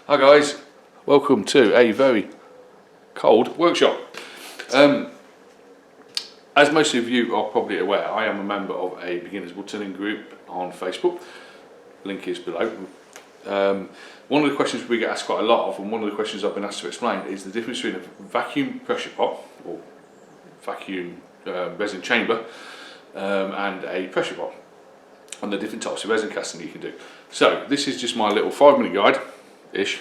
Hi guys, welcome to a very cold workshop. As most of you are probably aware, I am a member of a beginners woodturning group on Facebook. Link is below. One of the questions we get asked quite a lot of, and one of the questions I've been asked to explain, is the difference between a vacuum pressure pot or vacuum resin chamber and a pressure pot, and the different types of resin casting you can do. So this is just my little 5-minute guide ish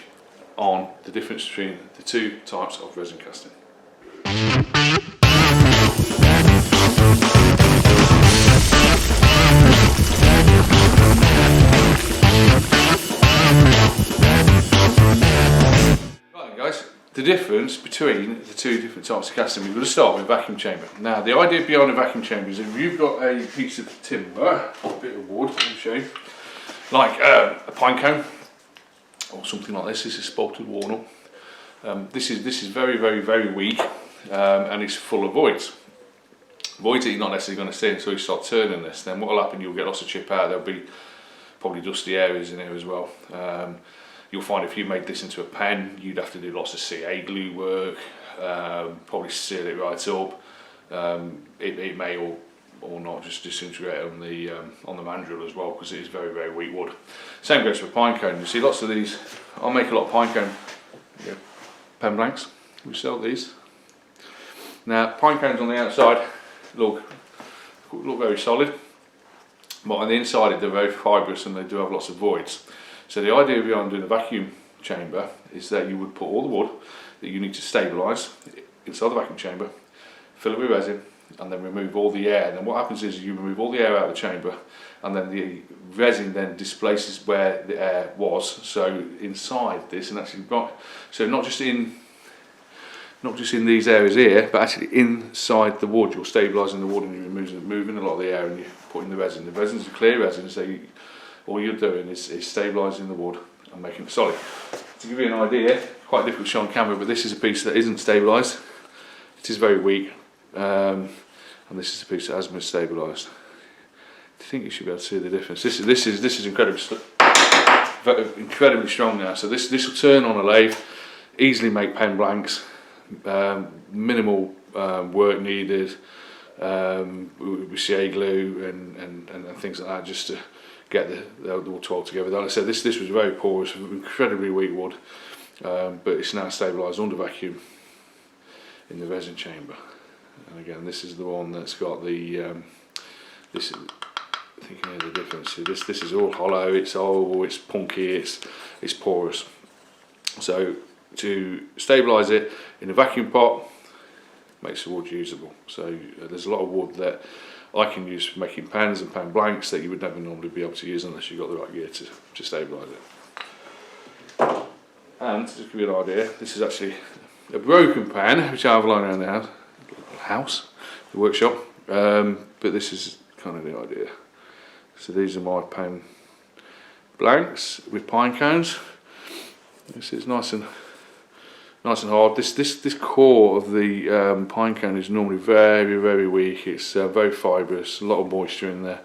on the difference between the two types of resin casting. Right guys, the difference between the two different types of casting, we're going to start with vacuum chamber. Now the idea behind a vacuum chamber is if you've got a piece of timber, or a bit of wood, let me show you, like a pine cone, or something like this. This is spalted walnut. This is very weak, and it's full of voids. Voids that you're not necessarily going to see until you start turning this. Then what will happen? You'll get lots of chip out. There'll be probably dusty areas in here as well. You'll find if you made this into a pen, you'd have to do lots of CA glue work. Probably seal it right up. It may or not just disintegrate on the mandrel as well, because it is very weak wood. Same goes for pine cone. You see lots of these. I'll make a lot of pine cone pen blanks. We sell these. Now pine cones on the outside look very solid, but on the inside they're very fibrous and they do have lots of voids. So the idea behind doing a vacuum chamber is that you would put all the wood that you need to stabilise inside the vacuum chamber, fill it with resin, and then remove all the air. And then what happens is you remove all the air out of the chamber, and then the resin then displaces where the air was. So inside this, and actually so not just in these areas here, but actually inside the wood, you're stabilising the wood and you're moving a lot of the air, and you're putting the resin. The resin is a clear resin, so all you're doing is stabilising the wood and making it solid. To give you an idea, quite difficult to show on camera, but this is a piece that isn't stabilised. It is very weak. And this is a piece that has been stabilised. I think you should be able to see the difference. This is incredibly strong now. So this will turn on a lathe, easily make pen blanks, minimal work needed, with CA glue and things like that, just to get the wood all together. Like I said, this was very porous, incredibly weak wood, but it's now stabilised under vacuum in the resin chamber. And again, this is the one that's got the this. I think you know the difference. This is all hollow. It's oval. It's punky. It's porous. So to stabilise it in a vacuum pot makes the wood usable. So there's a lot of wood that I can use for making pens and pen blanks that you would never normally be able to use unless you've got the right gear to stabilise it. And to give you an idea, this is actually a broken pen which I have lying around the the workshop, but this is kind of the idea. So these are my pen blanks with pine cones. This is nice and hard. This core of the pine cone is normally very weak. It's very fibrous, a lot of moisture in there.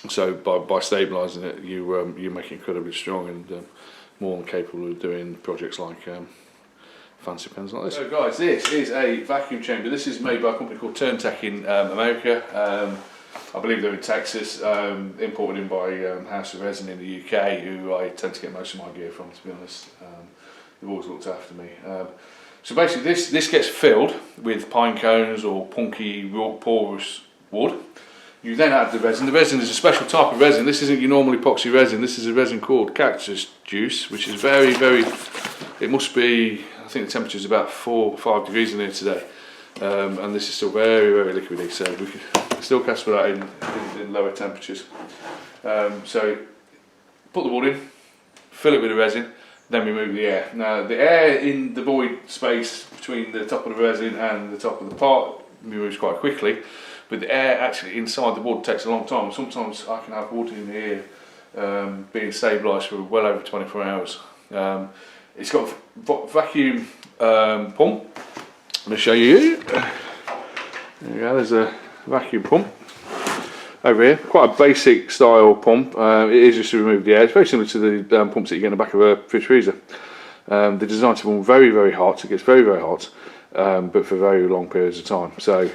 So by stabilising it, you make it incredibly strong and more than capable of doing projects like fancy pens like this. So guys, this is a vacuum chamber. This is made by a company called Turntech in America. I believe they're in Texas, imported in by House of Resin in the UK, who I tend to get most of my gear from, to be honest. They've always looked after me. So basically this gets filled with pine cones or punky, porous wood. You then add the resin. The resin is a special type of resin. This isn't your normal epoxy resin. This is a resin called cactus juice, which is very, it must be, I think the temperature is about 4 or 5 degrees in here today. And this is still very liquidy, so we can still cast for that in lower temperatures. So put the wood in, fill it with the resin, then remove the air. Now the air in the void space between the top of the resin and the top of the pot moves quite quickly, but the air actually inside the wood takes a long time. Sometimes I can have wood in here being stabilised for well over 24 hours. It's got a vacuum pump. I'm going to show you. There you go, there's a vacuum pump. over here. Quite a basic style pump. It is just to remove the air. It's very similar to the pumps that you get in the back of a fish freezer. They're designed to run very, very hot. It gets very, very hot, but for very long periods of time. So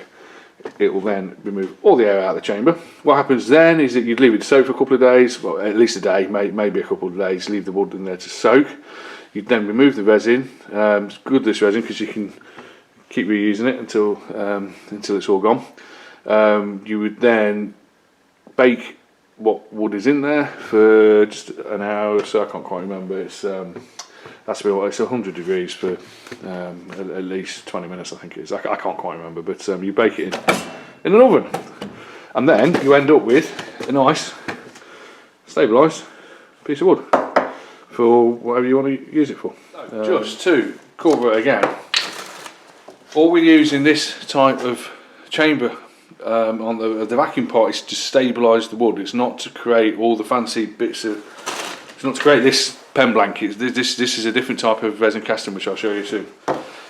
it will then remove all the air out of the chamber. What happens then is that you'd leave it to soak for a couple of days, well, at least a day, maybe a couple of days. Leave the wood in there to soak. You'd then remove the resin. It's good, this resin, because you can keep reusing it until it's all gone. You would then bake what wood is in there for just an hour or so. I can't quite remember. It's that's about, it's 100 degrees for at least 20 minutes, I think it is. I can't quite remember, but you bake it in an oven, and then you end up with a nice stabilised piece of wood for whatever you want to use it for. Just to cover it again, all we use in this type of chamber on the vacuum part is to stabilise the wood. It's not to create all the fancy bits of, it's not to create this pen blanket. This is a different type of resin casting, which I'll show you soon.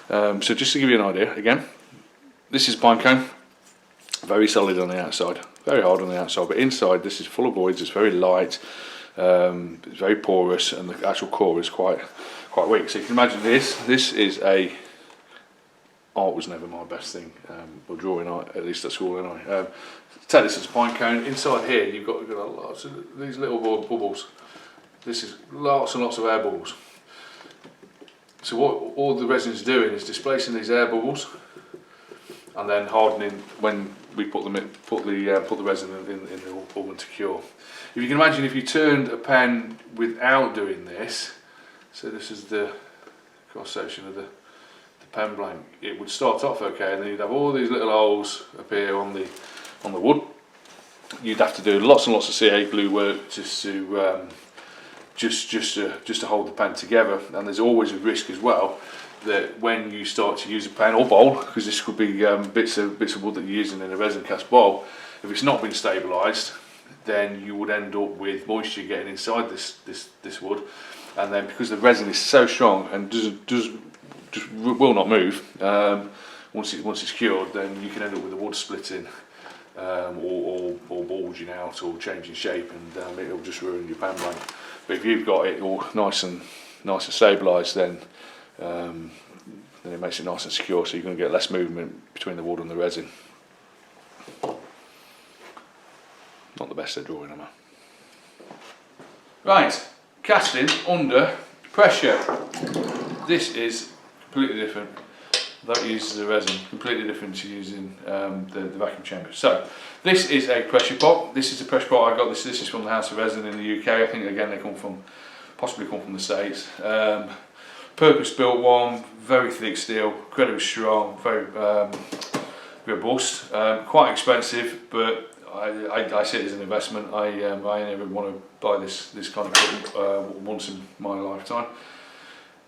So just to give you an idea, again, this is pine cone, very solid on the outside, very hard on the outside, but inside this is full of voids. It's very light, it's very porous, and the actual core is quite weak. So you can imagine this is a, art was never my best thing, or drawing art, at least at school anyway. Take this as a pine cone. Inside here you've got lots of these little bubbles. This is lots and lots of air bubbles. So what all the resin's doing is displacing these air bubbles and then hardening when we put the resin in the oven to cure. If you can imagine, if you turned a pen without doing this, so this is the cross section of the pen blank, it would start off okay, and then you'd have all these little holes appear on the wood. You'd have to do lots and lots of C8 glue work just to hold the pen together, and there's always a risk as well that when you start to use a pen or bowl, because this could be bits of wood that you're using in a resin cast bowl, if it's not been stabilised, then you would end up with moisture getting inside this wood, and then because the resin is so strong and just will not move, once it's cured, then you can end up with the wood splitting, or bulging out or changing shape, and it'll just ruin your pen blank. But if you've got it all nice and stabilised, then it makes it nice and secure, so you're going to get less movement between the wood and the resin. Not the best at drawing, am I? Right, casting under pressure. This is completely different. That uses the resin, completely different to using the vacuum chamber. So this is a pressure pot. This is a pressure pot I got. This is from the House of Resin in the UK. I think again they possibly come from the States. Purpose built one, very thick steel, incredibly strong, very robust. Quite expensive, but I see it as an investment. I never want to buy this kind of equipment once in my lifetime.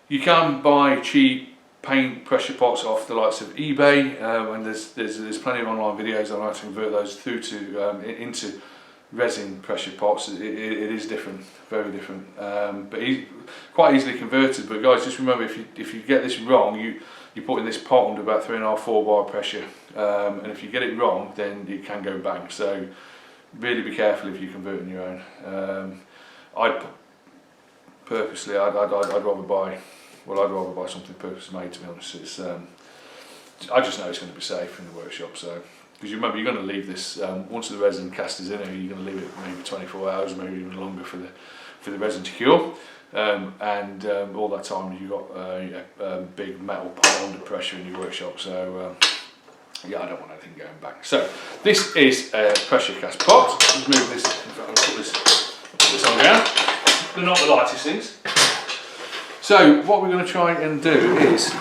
You can buy cheap paint pressure pots off the likes of eBay, and there's plenty of online videos on how to convert those through to into resin pressure pots. It is different, very different, but quite easily converted. But guys, just remember, if you get this wrong, you're putting this pot under about 3.5-4 bar pressure, and if you get it wrong, then it can go bang. So really be careful if you're converting your own. I'd rather buy. Well, I'd rather buy something purpose made, to be honest. It's, I just know it's going to be safe in the workshop. So, because you remember, you're going to leave this once the resin cast is in it, you're going to leave it maybe 24 hours, maybe even longer for the resin to cure. And all that time you've got a big metal pot under pressure in your workshop. So yeah, I don't want anything going back. So this is a pressure cast pot. Let's move this. In fact, I'll put this on ground. They're not the lightest things. So what we're going to try and do is,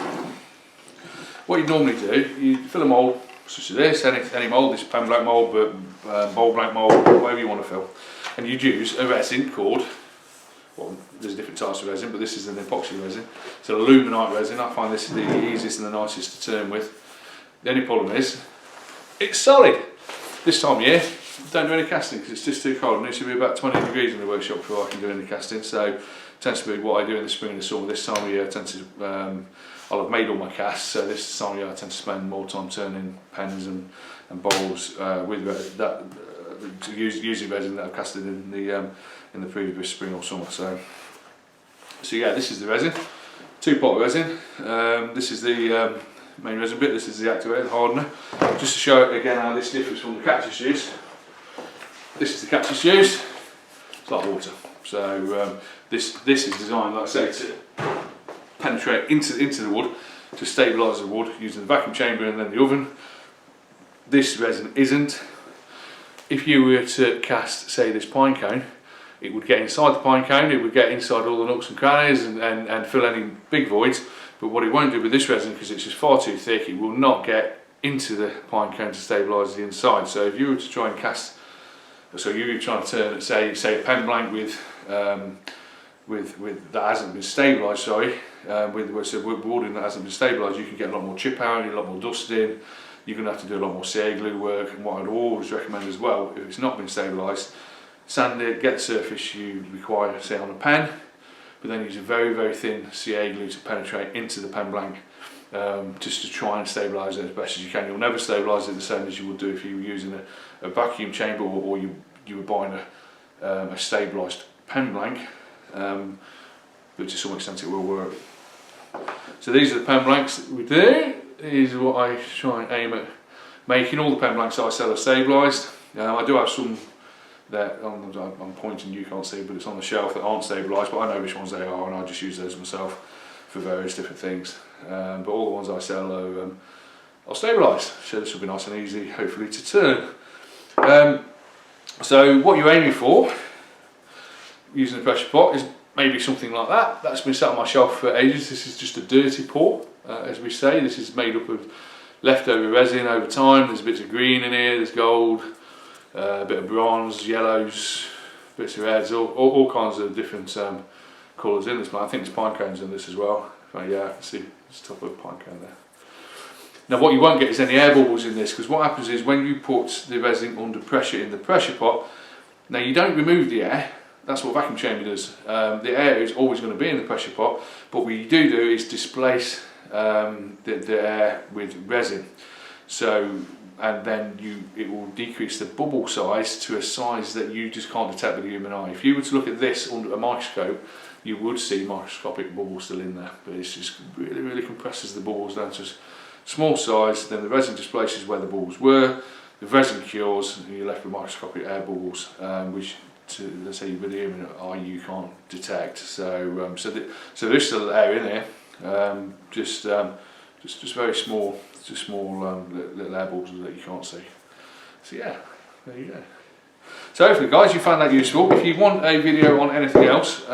what you normally do, you fill a mould such as this, any mould, this is pen blank mould, but bowl blank mould, whatever you want to fill, and you'd use a resin called, well, there's different types of resin, but this is an epoxy resin. It's an aluminite resin. I find this is the easiest and the nicest to turn with. The only problem is, it's solid. This time of year, don't do any casting because it's just too cold. It needs to be about 20 degrees in the workshop before I can do any casting. So tends to be what I do in the spring and the summer. This time of year I tend to, I'll have made all my casts, so this time of year I tend to spend more time turning pens and bowls with using resin that I've casted in the previous spring or summer. So yeah, this is the resin, 2-pot resin. This is the main resin bit. This is the activator, the hardener. Just to show again how this differs from the cactus juice. This is the cactus juice. It's like water. So this is designed, like I say, to penetrate into the wood, to stabilise the wood using the vacuum chamber and then the oven. This resin isn't. If you were to cast, say, this pine cone, it would get inside the pine cone, it would get inside all the nooks and crannies and fill any big voids. But what it won't do with this resin, because it's just far too thick, it will not get into the pine cone to stabilise the inside. So if you were to try and cast, so you were trying to turn, say a pen blank with that hasn't been stabilised, sorry, with wood that hasn't been stabilised, you can get a lot more chip out, a lot more dust in. You're going to have to do a lot more CA glue work, and what I'd always recommend as well, if it's not been stabilised, sand it, get the surface you require, say on a pen, but then use a very, very thin CA glue to penetrate into the pen blank, just to try and stabilise it as best as you can. You'll never stabilise it the same as you would do if you were using a vacuum chamber, or you were buying a stabilised pen blank, but to some extent it will work. So these are the pen blanks that we do. These are what I try and aim at making. All the pen blanks I sell are stabilised. I do have some that I'm pointing, you can't see, but it's on the shelf, that aren't stabilised, but I know which ones they are, and I just use those myself for various different things. But all the ones I sell are stabilised, so this will be nice and easy, hopefully, to turn. So what you're aiming for using the pressure pot is maybe something like that. That's been sat on my shelf for ages. This is just a dirty pot, as we say. This is made up of leftover resin over time. There's bits of green in here, there's gold, a bit of bronze, yellows, bits of reds, all kinds of different colours in this. I think there's pine cones in this as well. Yeah, I can see there's a top of a pine cone there. Now what you won't get is any air bubbles in this, because what happens is when you put the resin under pressure in the pressure pot, now you don't remove the air. That's what vacuum chamber does. The air is always going to be in the pressure pot, but what you do is displace the air with resin. So, and then it will decrease the bubble size to a size that you just can't detect with the human eye. If you were to look at this under a microscope, you would see microscopic bubbles still in there, but it just really, really compresses the bubbles down to a small size. Then the resin displaces where the bubbles were, the resin cures, and you're left with microscopic air bubbles, which, let's say, with the human eye you can't detect. So there's still air in there, just very small, just small little air bubbles that you can't see. So yeah, there you go. So hopefully, guys, you found that useful. If you want a video on anything else,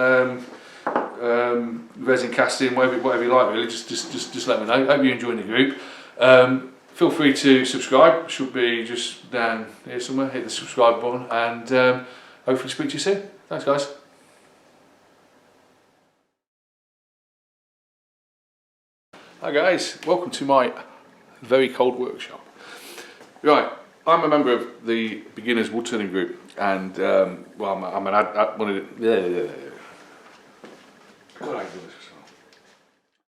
resin casting, whatever you like, really, just let me know. Hope you're enjoying the group. Feel free to subscribe. It should be just down here somewhere. Hit the subscribe button, and hopefully speak to you soon. Thanks, guys. Hi guys, welcome to my very cold workshop. Right, I'm a member of the beginners woodturning group, and well, I'm one of the. What do I do this?